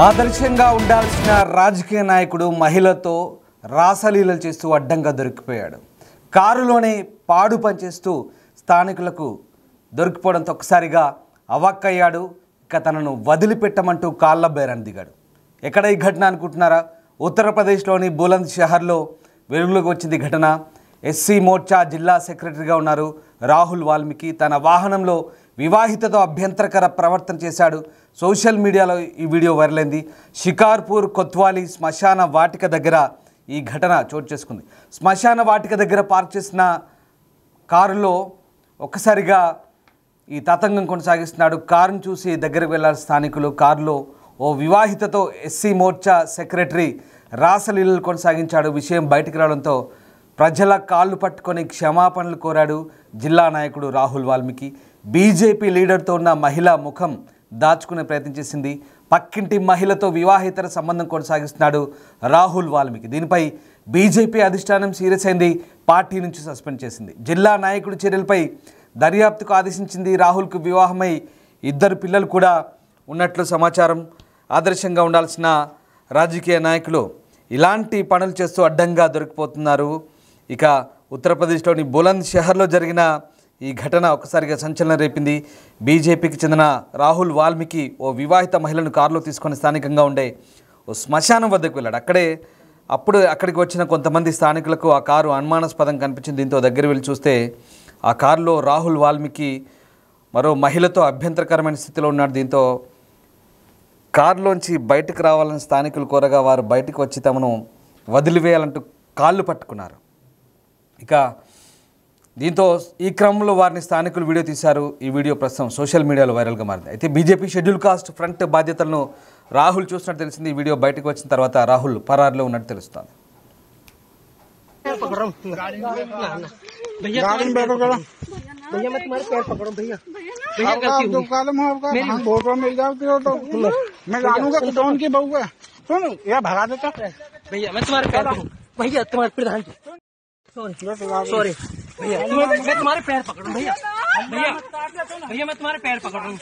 ఆదర్శంగా ఉండాల్సిన రాజకీయ నాయకుడు మహిళతో రాసలీలలు చేస్తూ అడ్డంగా దొరికిపోయాడు. కారులోనే పాడు పనిచేస్తూ స్థానికులకు దొరికిపోవడంతో ఒక్కసారిగా అవాక్కయ్యాడు. ఇక తనను వదిలిపెట్టమంటూ కాళ్ళ బేరాన్ని దిగాడు. ఎక్కడ ఈ ఘటన అనుకుంటున్నారా? ఉత్తరప్రదేశ్లోని బులంద్ షహర్లో వెలుగులోకి వచ్చింది ఘటన. ఎస్సీ మోర్చా జిల్లా సెక్రటరీగా ఉన్నారు రాహుల్ వాల్మీకి. తన వాహనంలో వివాహితతో అభ్యంతరకర ప్రవర్తన చేశాడు. సోషల్ మీడియాలో ఈ వీడియో వైరల్ అయింది. షికార్పూర్ కొత్వాలి శ్మశాన వాటిక దగ్గర ఈ ఘటన చోటు చేసుకుంది. శ్మశాన వాటిక దగ్గర పార్క్ చేసిన కారులో ఒక్కసారిగా ఈ తతంగం కొనసాగిస్తున్నాడు. కారును చూసి దగ్గరకు వెళ్ళాలి స్థానికులు. కారులో ఓ వివాహితతో ఎస్సీ మోర్చా సెక్రటరీ రాసలీలలు కొనసాగించాడు. విషయం బయటికి రావడంతో ప్రజల కాళ్ళు పట్టుకొని క్షమాపణలు కోరాడు జిల్లా నాయకుడు రాహుల్ వాల్మీకి. బీజేపీ లీడర్తో ఉన్న మహిళ ముఖం దాచుకునే ప్రయత్నం చేసింది. పక్కింటి మహిళతో వివాహేతర సంబంధం కొనసాగిస్తున్నాడు రాహుల్ వాల్మీకి. దీనిపై బీజేపీ అధిష్టానం సీరియస్ అయింది. పార్టీ నుంచి సస్పెండ్ చేసింది. జిల్లా నాయకుడి చర్యలపై దర్యాప్తుకు ఆదేశించింది. రాహుల్కు వివాహమై 2 పిల్లలు కూడా ఉన్నట్లు సమాచారం. ఆదర్శంగా ఉండాల్సిన రాజకీయ నాయకులు ఇలాంటి పనులు చేస్తూ అడ్డంగా దొరికిపోతున్నారు. ఇక ఉత్తరప్రదేశ్లోని బులంద్ షహర్లో జరిగిన ఈ ఘటన ఒక్కసారిగా సంచలనం రేపింది. బీజేపీకి చెందిన రాహుల్ వాల్మీకి ఓ వివాహిత మహిళను కారులో తీసుకొని స్థానికంగా ఉండే ఓ శ్మశానం వద్దకు వెళ్ళాడు. అక్కడికి వచ్చిన కొంతమంది స్థానికులకు ఆ కారు అనుమానాస్పదం కనిపించింది. దీంతో దగ్గర వెళ్ళి చూస్తే ఆ కారులో రాహుల్ వాల్మీకి మరో మహిళతో అభ్యంతరకరమైన స్థితిలో ఉన్నాడు. దీంతో కారులోంచి బయటకు రావాలని స్థానికులు కోరగా వారు బయటకు వచ్చి తమను వదిలివేయాలంటూ కాళ్ళు పట్టుకున్నారు. ఇక దీంతో ఈ క్రమంలో వారిని స్థానికులు వీడియో తీశారు. ఈ వీడియో ప్రస్తుతం సోషల్ మీడియాలో వైరల్గా మారింది. అయితే బీజేపీ షెడ్యూల్ కాస్ట్ ఫ్రంట్ బాధ్యతలను రాహుల్ చూసినట్టు తెలిసింది. ఈ వీడియో బయటకు వచ్చిన తర్వాత రాహుల్ పరారులో ఉన్నట్టు తెలుస్తుంది. सॉरी भैया, मैं तुम्हारे पैर पकड़ रहा हूँ भैया। भैया मैं तुम्हारे पैर पकड़ रहा हूँ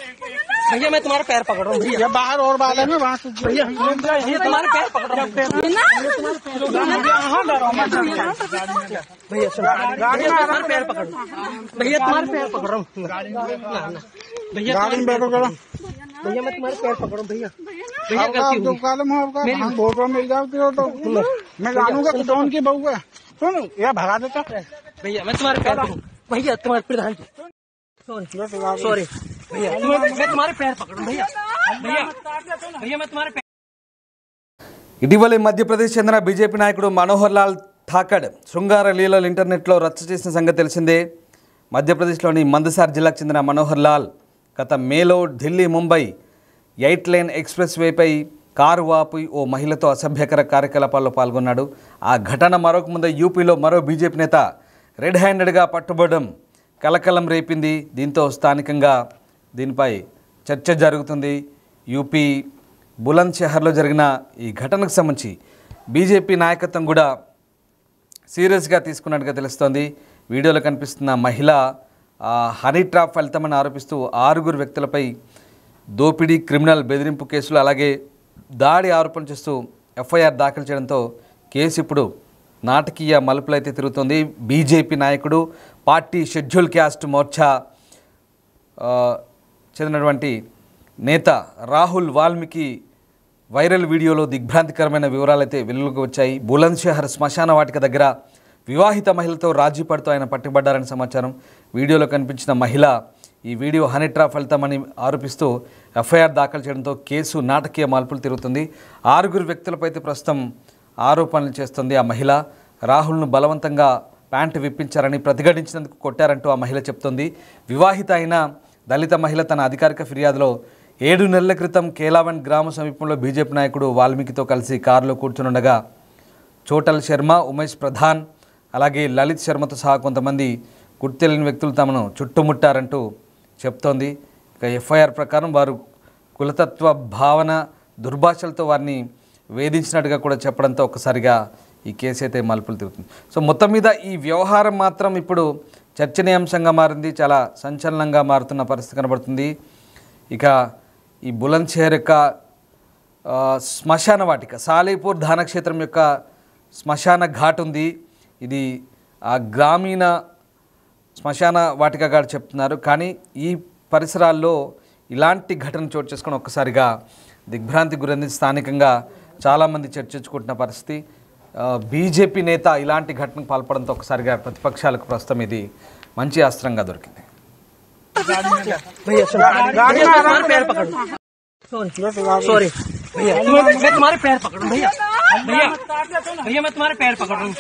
भैया। मैं तुम्हारे पैर पकड़ रहा हूँ भैया। बाहर और बात है ना वहाँ से भैया। तुम्हारे पैर पकड़ रहा हूँ भैया। तुम्हारे पैर पकड़ भैया। तुम्हारे पैर पकड़ रहा हूँ भैया। भैया मैं तुम्हारे पैर पकड़ रहा हूँ भैया। मैं जानूंगा कौन की बहू है। सुन यह भगा देता भैया। मैं तुम्हारे पैर भैया तुम्हारे प्रधान जी सॉरी भैया। मैं तुम्हारे पैर पकड़ रहा हूँ भैया। भैया मैं तुम्हारे ఇటీవలే మధ్యప్రదేశ్ చెందిన బీజేపీ నాయకుడు మనోహర్ లాల్ ఠాకర్ శృంగార లీలలు ఇంటర్నెట్లో రచ్చ చేసిన సంగతి తెలిసిందే. మధ్యప్రదేశ్లోని మందసార్ జిల్లాకు చెందిన మనోహర్ లాల్ గత మేలో ఢిల్లీ ముంబై 8 లేన్ ఎక్స్ప్రెస్ వేపై కారు ఆపి ఓ మహిళతో అసభ్యకర కార్యకలాపాల్లో పాల్గొన్నాడు. ఆ ఘటన మరొక ముందు యూపీలో మరో బీజేపీ నేత రెడ్ హ్యాండెడ్గా పట్టుబడడం కలకలం రేపింది. దీంతో స్థానికంగా దీనిపై చర్చ జరుగుతుంది. యూపీ బులంద్ షహర్లో జరిగిన ఈ ఘటనకు సంబంధించి బీజేపీ నాయకత్వం కూడా సీరియస్గా తీసుకున్నట్టుగా తెలుస్తోంది. వీడియోలో కనిపిస్తున్న మహిళ హనీ ట్రాప్ ఫలితమని ఆరోపిస్తూ 6 వ్యక్తులపై దోపిడీ, క్రిమినల్ బెదిరింపు కేసులు అలాగే దాడి ఆరోపణ చేస్తూ ఎఫ్ఐఆర్ దాఖలు చేయడంతో కేసు ఇప్పుడు నాటకీయ మలుపులైతే తిరుగుతోంది. బీజేపీ నాయకుడు పార్టీ షెడ్యూల్ క్యాస్ట్ మోర్చా చెందినటువంటి నేత రాహుల్ వాల్మీకి వైరల్ వీడియోలో దిగ్భ్రాంతికరమైన వివరాలు అయితే వెలుగులోకి వచ్చాయి. బులంద్ షహర్ శ్మశాన వాటిక దగ్గర వివాహిత మహిళతో రాజీ పడుతూ ఆయన పట్టుబడ్డారని సమాచారం. వీడియోలో కనిపించిన మహిళ ఈ వీడియో హనీ ట్రాప్ ఫలితమని ఆరోపిస్తూ ఎఫ్ఐఆర్ దాఖలు చేయడంతో కేసు నాటకీయ మార్పులు తిరుగుతుంది. 6 వ్యక్తులపై అయితే ప్రస్తుతం ఆరోపణలు చేస్తుంది ఆ మహిళ. రాహుల్ను బలవంతంగా ప్యాంటు విప్పించారని, ప్రతిఘటించినందుకు కొట్టారంటూ ఆ మహిళ చెప్తోంది. వివాహిత అయిన దళిత మహిళ తన అధికారిక ఫిర్యాదులో 7 నెలల క్రితం కేలావన్ గ్రామ సమీపంలో బీజేపీ నాయకుడు వాల్మీకితో కలిసి కారులో కూర్చునుండగా చోటల్ శర్మ, ఉమేష్ ప్రధాన్ అలాగే లలిత్ శర్మతో సహా కొంతమంది గుర్తు తెలియని వ్యక్తులు తమను చుట్టుముట్టారంటూ చెప్తోంది. ఇక ఎఫ్ఐఆర్ ప్రకారం వారు కులతత్వ భావన, దుర్భాషలతో వారిని వేధించినట్టుగా కూడా చెప్పడంతో ఒక్కసారిగా ఈ కేసు అయితే మలుపులు తిరుగుతుంది. సో మొత్తం మీద ఈ వ్యవహారం మాత్రం ఇప్పుడు చర్చనీయాంశంగా మారింది. చాలా సంచలనంగా మారుతున్న పరిస్థితి కనబడుతుంది. ఇక ఈ బులంద్ షహర్ యొక్క శ్మశాన వాటిక సాలేపూర్ ధానక్షేత్రం యొక్క శ్మశాన ఘాట్ ఉంది. ఇది గ్రామీణ శ్మశాన వాటికగా చెప్తున్నారు. కానీ ఈ పరిసరాల్లో ఇలాంటి ఘటన చోటు చేసుకొని ఒక్కసారిగా దిగ్భ్రాంతి గురైంది. స్థానికంగా చాలామంది చర్చించుకుంటున్న పరిస్థితి. బీజేపీ నేత ఇలాంటి ఘటనకు పాల్పడంతో ఒక్కసారిగా ప్రతిపక్షాలకు ప్రస్తుతం ఇది మంచి అస్త్రంగా దొరికింది. सॉरी भैया मैं तुम्हारे पैर पकड़ रहा हूँ भैया भैया भैया मैं तुम्हारे पैर पकड़ रहा हूँ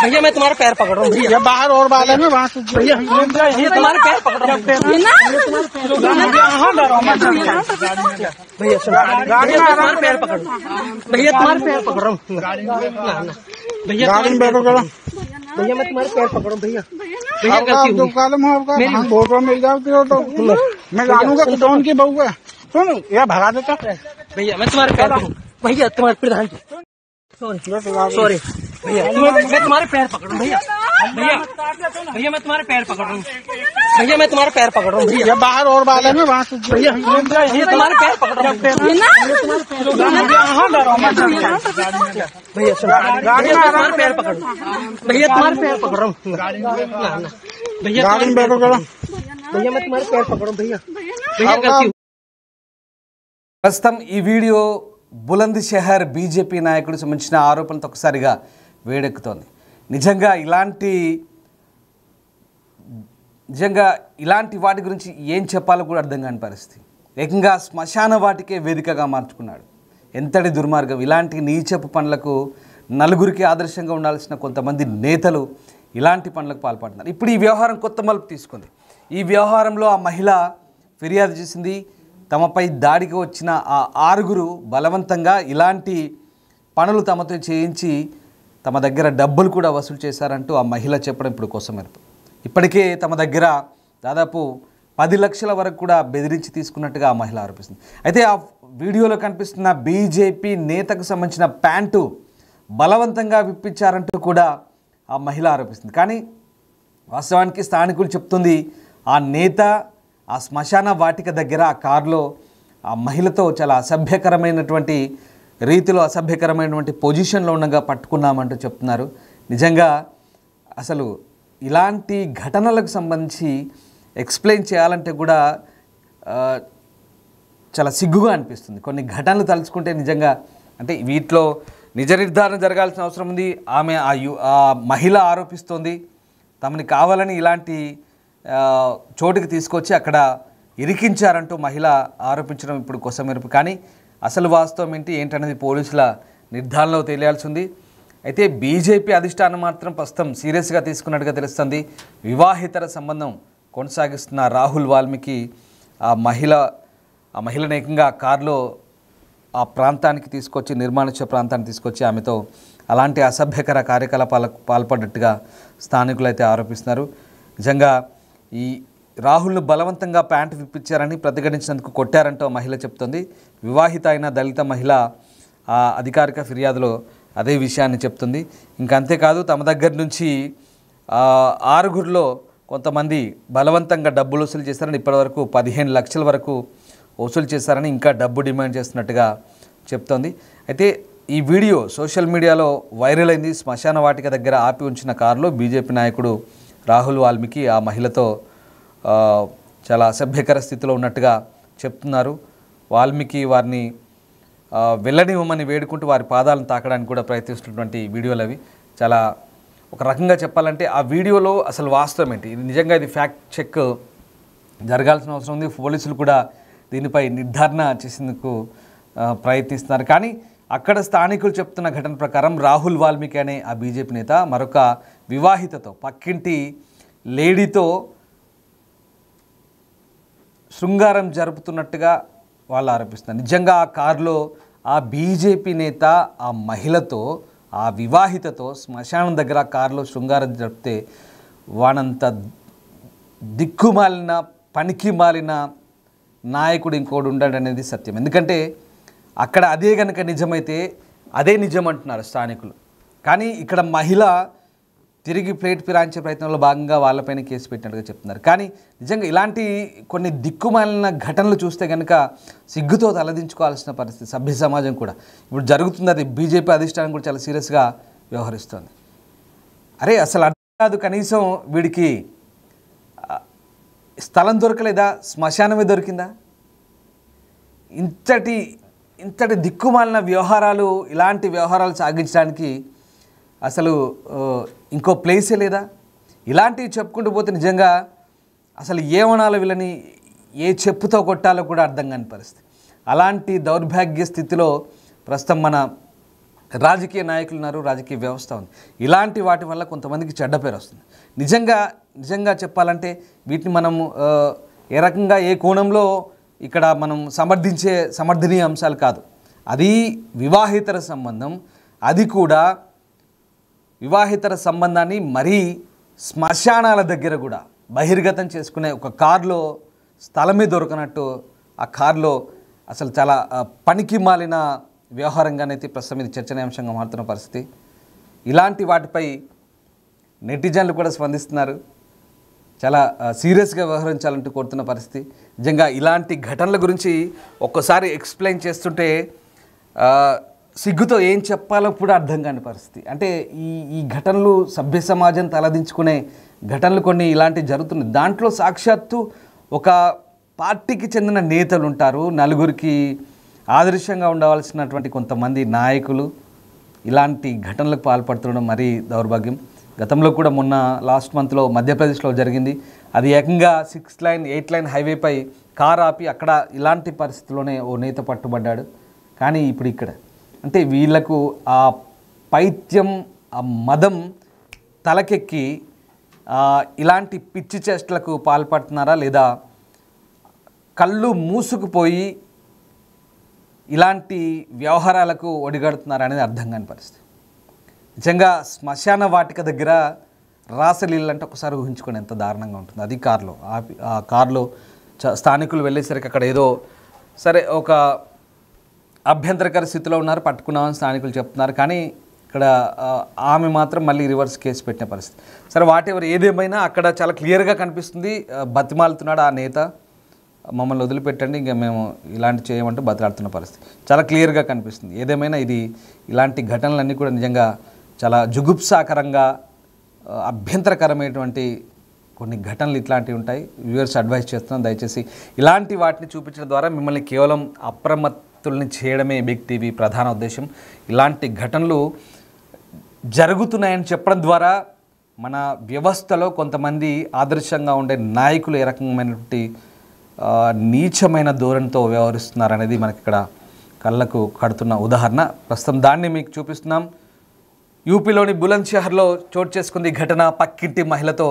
भैया मैं तुम्हारे पैर पकड़ रहा हूँ भैया बाहर और बाल है ना वहाँ से भैया भैया तुम्हारे पैर पकड़ रहा हूँ भैया तुम्हारे पैर पकड़ भैया तुम्हारे पैर पकड़ रहा हूँ भैया गाड़ी में बैठो करो भैया मैं तुम्हारे पैर पकड़ रहा हूँ भैया भैया जो कालम है आपका फोटो मिल जाओ तो मैं जानूंगा कौन की बहू है। सुन यह भगा देता भैया मैं तुम्हारे पैर पकड़ भैया तुम्हारे प्रधान सॉरी भैया मैं तुम्हारे पैर पकड़ रहा हूँ भैया भैया भैया मैं तुम्हारे पैर पकड़ रहा हूँ भैया मैं तुम्हारे पैर पकड़ रहा हूँ भैया बाहर और बाल है ना वहाँ से भैया भैया तुम्हारे पैर पकड़ रहा हूँ भैया तुम्हारे पैर पकड़ भैया तुम्हारे पैर पकड़ रहा हूँ भैया गाड़ी में बैठो करो भैया मैं तुम्हारे पैर पकड़ रहा हूँ भैया भैया गलती ప్రస్తుతం ఈ వీడియో బులంద్ షహర్ బీజేపీ నాయకుడికి సంబంధించిన ఆరోపణలతో ఒకసారిగా వేడెక్కుతోంది. నిజంగా ఇలాంటి వాటి గురించి ఏం చెప్పాలో కూడా అర్థం కాని పరిస్థితి. ఏకంగా శ్మశాన వాటికే వేదికగా మార్చుకున్నాడు. ఎంతటి దుర్మార్గం! ఇలాంటి నీచపు పనులకు నలుగురికి ఆదర్శంగా ఉండాల్సిన కొంతమంది నేతలు ఇలాంటి పనులకు పాల్పడుతున్నారు. ఇప్పుడు ఈ వ్యవహారం కొత్త మలుపు తీసుకుంది. ఈ వ్యవహారంలో ఆ మహిళ ఫిర్యాదు చేసింది. తమపై దాడికి వచ్చిన ఆ 6 బలవంతంగా ఇలాంటి పనులు తమతో చేయించి తమ దగ్గర డబ్బులు కూడా వసూలు చేశారంటూ ఆ మహిళ చెప్పడం ఇప్పుడు కోసమెరుపు. ఇప్పటికే తమ దగ్గర దాదాపు 10 లక్షల వరకు కూడా బెదిరించి తీసుకున్నట్టుగా ఆ మహిళ ఆరోపిస్తుంది. అయితే ఆ వీడియోలో కనిపిస్తున్న బీజేపీ నేతకు సంబంధించిన ప్యాంటు బలవంతంగా విప్పించారంటూ కూడా ఆ మహిళ ఆరోపిస్తుంది. కానీ వాస్తవానికి స్థానికులు చెప్తుంది ఆ నేత ఆ శ్మశాన వాటిక దగ్గర ఆ కారులో ఆ మహిళతో చాలా అసభ్యకరమైనటువంటి రీతిలో అసభ్యకరమైనటువంటి పొజిషన్లో ఉండగా పట్టుకున్నామంటూ చెప్తున్నారు. నిజంగా అసలు ఇలాంటి ఘటనలకు సంబంధించి ఎక్స్ప్లెయిన్ చేయాలంటే కూడా చాలా సిగ్గుగా అనిపిస్తుంది. కొన్ని ఘటనలు తలుచుకుంటే నిజంగా అంటే వీటిలో నిజ నిర్ధారణ జరగాల్సిన అవసరం ఉంది. ఆమె ఆ మహిళ ఆరోపిస్తోంది తమని కావాలని ఇలాంటి చోటుకి తీసుకొచ్చి అక్కడ ఇరికించారంటూ మహిళ ఆరోపించడం ఇప్పుడు కొసమెరుపు. కానీ అసలు వాస్తవం ఏంటనేది పోలీసుల నిర్ధారణలో తెలియాల్సి ఉంది. అయితే బీజేపీ అధిష్టానం మాత్రం ప్రస్తుతం సీరియస్గా తీసుకున్నట్టుగా తెలుస్తుంది. వివాహితర సంబంధం కొనసాగిస్తున్న రాహుల్ వాల్మీకి ఆ మహిళను ఏకంగా కారులో ఆ ప్రాంతానికి తీసుకొచ్చి నిర్మానుష్య ప్రాంతానికి తీసుకొచ్చి ఆమెతో అలాంటి అసభ్యకర కార్యకలాపాలకు పాల్పడ్డట్టుగా స్థానికులు అయితే ఆరోపిస్తున్నారు. నిజంగా ఈ రాహుల్ను బలవంతంగా ప్యాంటు విప్పించారని ప్రతిఘటించినందుకు కొట్టారంటూ మహిళ చెప్తోంది. వివాహిత అయిన దళిత మహిళ ఆ అధికారిక ఫిర్యాదులో అదే విషయాన్ని చెప్తుంది. ఇంకా అంతేకాదు తమ దగ్గర నుంచి 6 కొంతమంది బలవంతంగా డబ్బులు వసూలు చేశారని ఇప్పటివరకు 15 లక్షల వరకు వసూలు చేశారని ఇంకా డబ్బు డిమాండ్ చేస్తున్నట్టుగా చెప్తోంది. అయితే ఈ వీడియో సోషల్ మీడియాలో వైరల్ అయింది. శ్మశాన వాటిక దగ్గర ఆపి ఉంచిన కారులో బీజేపీ నాయకుడు రాహుల్ వాల్మీకి ఆ మహిళతో చాలా అసభ్యకర స్థితిలో ఉన్నట్టుగా చెప్తున్నారు. వాల్మీకి వారిని వెళ్ళనివ్వమని వేడుకుంటూ వారి పాదాలను తాకడానికి కూడా ప్రయత్నిస్తున్నటువంటి వీడియోలు అవి. చాలా ఒక రకంగా చెప్పాలంటే ఆ వీడియోలో అసలు వాస్తవం ఏంటి, ఇది నిజంగా ఇది ఫ్యాక్ట్ చెక్ జరగాల్సిన అవసరం ఉంది. పోలీసులు కూడా దీనిపై నిర్ధారణ చేసేందుకు ప్రయత్నిస్తున్నారు. కానీ అక్కడ స్థానికులు చెప్తున్న ఘటన ప్రకారం రాహుల్ వాల్మీకి అనే ఆ బీజేపీ నేత మరొక వివాహితతో పక్కింటి లేడీతో శృంగారం జరుపుతున్నట్టుగా వాళ్ళు ఆరోపిస్తున్నారు. నిజంగా ఆ కారులో ఆ బీజేపీ నేత ఆ మహిళతో ఆ వివాహితతో శ్మశానం దగ్గర ఆ కారులో శృంగారం జరిపితే వానంత దిక్కుమాలిన పనికి మాలిన నాయకుడు ఇంకోటి ఉండడు అనేది సత్యం. ఎందుకంటే అక్కడ అదే కనుక నిజమైతే అదే నిజం అంటున్నారు స్థానికులు. కానీ ఇక్కడ మహిళ తిరిగి ప్లేట్ ఫిరాయించే ప్రయత్నంలో భాగంగా వాళ్ళపైన కేసు పెట్టినట్టుగా చెప్తున్నారు. కానీ నిజంగా ఇలాంటి కొన్ని దిక్కుమాలిన ఘటనలు చూస్తే కనుక సిగ్గుతో తలదించుకోవాల్సిన పరిస్థితి సభ్య సమాజం కూడా ఇప్పుడు జరుగుతుంది. అది బీజేపీ అధిష్టానం కూడా చాలా సీరియస్గా వ్యవహరిస్తుంది. అరే అసలు అర్థం కాదు, కనీసం వీడికి స్థలం దొరకలేదా, శ్మశానమే దొరికిందా? ఇంతటి దిక్కుమాలిన వ్యవహారాలు, ఇలాంటి వ్యవహారాలు సాగించడానికి అసలు ఇంకో ప్లేసే లేదా? ఇలాంటివి చెప్పుకుంటూ పోతే నిజంగా అసలు ఏమనాలో వీళ్ళని, ఏ చెప్పుతో కొట్టాలో కూడా అర్థం కాని పరిస్థితి. అలాంటి దౌర్భాగ్య స్థితిలో ప్రస్తుతం మన రాజకీయ నాయకులు ఉన్నారు, రాజకీయ వ్యవస్థ ఉంది. ఇలాంటి వాటి వల్ల కొంతమందికి చెడ్డ పేరు వస్తుంది. నిజంగా చెప్పాలంటే వీటిని మనము ఏ రకంగా, ఏ కోణంలో ఇక్కడ మనం సమర్థనీయ అంశాలు కాదు. అది వివాహేతర సంబంధం. అది కూడా వివాహేతర సంబంధాన్ని మరీ శ్మశానాల దగ్గర కూడా బహిర్గతం చేసుకునే ఒక కారులో స్థలమే దొరకనట్టు ఆ కారులో అసలు చాలా పనికి మాలిన వ్యవహారంగానైతే ప్రస్తుతం ఇది చర్చనీయాంశంగా మారుతున్న పరిస్థితి. ఇలాంటి వాటిపై నెటిజన్లు కూడా స్పందిస్తున్నారు. చాలా సీరియస్గా వ్యవహరించాలంటూ కోరుతున్న పరిస్థితి. నిజంగా ఇలాంటి ఘటనల గురించి ఒక్కసారి ఎక్స్ప్లెయిన్ చేస్తుంటే సిగ్గుతో ఏం చెప్పాలో కూడా అర్థం కాని పరిస్థితి. అంటే ఈ ఘటనలు సభ్య సమాజం తలదించుకునే ఘటనలు కొన్ని ఇలాంటివి జరుగుతున్నాయి. దాంట్లో సాక్షాత్తు ఒక పార్టీకి చెందిన నేతలు ఉంటారు, నలుగురికి ఆదర్శంగా ఉండవలసినటువంటి కొంతమంది నాయకులు ఇలాంటి ఘటనలకు పాల్పడుతుండడం మరీ దౌర్భాగ్యం. గతంలో కూడా మొన్న లాస్ట్ మంత్లో మధ్యప్రదేశ్లో జరిగింది. అది ఏకంగా 6 లైన్ 8 లైన్ హైవేపై కారు ఆపి అక్కడ ఇలాంటి పరిస్థితిలోనే ఓ నేత పట్టుబడ్డాడు. కానీ ఇప్పుడు ఇక్కడ అంటే వీళ్లకు ఆ పైత్యం, ఆ మదం తలకెక్కి ఇలాంటి పిచ్చి చేష్టలకు పాల్పడుతున్నారా, లేదా కళ్ళు మూసుకుపోయి ఇలాంటి వ్యవహారాలకు ఒడిగడుతున్నారా అనేది అర్థం కాని పరిస్థితి. నిజంగా శ్మశాన వాటిక దగ్గర రాసలీలు అంటే ఒకసారి ఊహించుకొని ఎంత దారుణంగా ఉంటుంది. అది ఆ కారులో స్థానికులు వెళ్ళేసరికి అక్కడ ఏదో సరే ఒక అభ్యంతరకర స్థితిలో ఉన్నారు, పట్టుకున్నామని స్థానికులు చెప్తున్నారు. కానీ ఇక్కడ ఆమె మాత్రం మళ్ళీ రివర్స్ కేసు పెట్టిన పరిస్థితి. సరే వాటెవర్ ఏదేమైనా అక్కడ చాలా క్లియర్గా కనిపిస్తుంది, బతిమాలుతున్నాడు ఆ నేత, మమ్మల్ని వదిలిపెట్టండి, ఇంకా మేము ఇలాంటి చేయమంటూ బతిలాడుతున్న పరిస్థితి చాలా క్లియర్గా కనిపిస్తుంది. ఏదేమైనా ఇలాంటి ఘటనలన్నీ కూడా నిజంగా చాలా జుగుప్సాకరంగా, అభ్యంతరకరమైనటువంటి కొన్ని ఘటనలు ఇట్లాంటివి ఉంటాయి. వ్యూవర్స్ అడ్వైస్ చేస్తున్నాం, దయచేసి ఇలాంటి వాటిని చూపించడం ద్వారా మిమ్మల్ని కేవలం అప్రమత్తుల్ని చేయడమే బిగ్ టీవీ ప్రధాన ఉద్దేశం. ఇలాంటి ఘటనలు జరుగుతున్నాయని చెప్పడం ద్వారా మన వ్యవస్థలో కొంతమంది ఆదర్శంగా ఉండే నాయకులు ఏ రకమైనటువంటి నీచమైన ధోరణితో వ్యవహరిస్తున్నారనేది మనకి ఇక్కడ కళ్ళకు కడుతున్న ఉదాహరణ. ప్రస్తుతం దాన్ని మీకు చూపిస్తున్నాం. యూపీలోని బులంద్షహర్లో చోటు చేసుకుంది ఘటన. పక్కింటి మహిళతో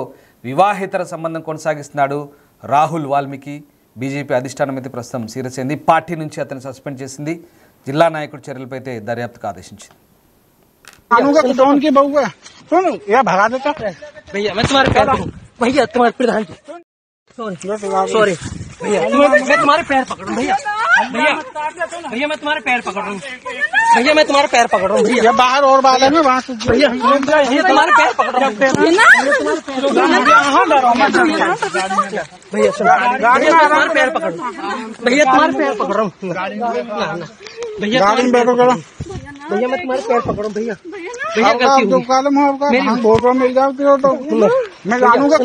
వివాహేతర సంబంధం కొనసాగిస్తున్నాడు రాహుల్ వాల్మీకి. బీజేపీ అధిష్టానం అయితే ప్రస్తుతం సీరియస్ అయింది. పార్టీ నుంచి అతను సస్పెండ్ చేసింది. జిల్లా నాయకుడి చర్యలపై అయితే దర్యాప్తుకు ఆదేశించింది. सॉरी भैया, मैं तुम्हारे पैर पकड़ रहा हूँ भैया, भैया मैं तुम्हारे पैर पकड़ रहा हूँ भैया, मैं तुम्हारे पैर पकड़ रहा हूँ भैया, बाहर और बात है वहाँ से भैया, ये तुम्हारे पैर पकड़ रहा हूँ भैया, तुम्हारे पैर पकड़ भैया, तुम्हारे पैर पकड़ रहा हूँ भैया, गाड़ी में बैठो करो भैया, मैं तुम्हारे पैर पकड़ रहा हूँ भैया, भैया गलती हो गई, फोटो मिल जाओ तो मैं जानूंगा।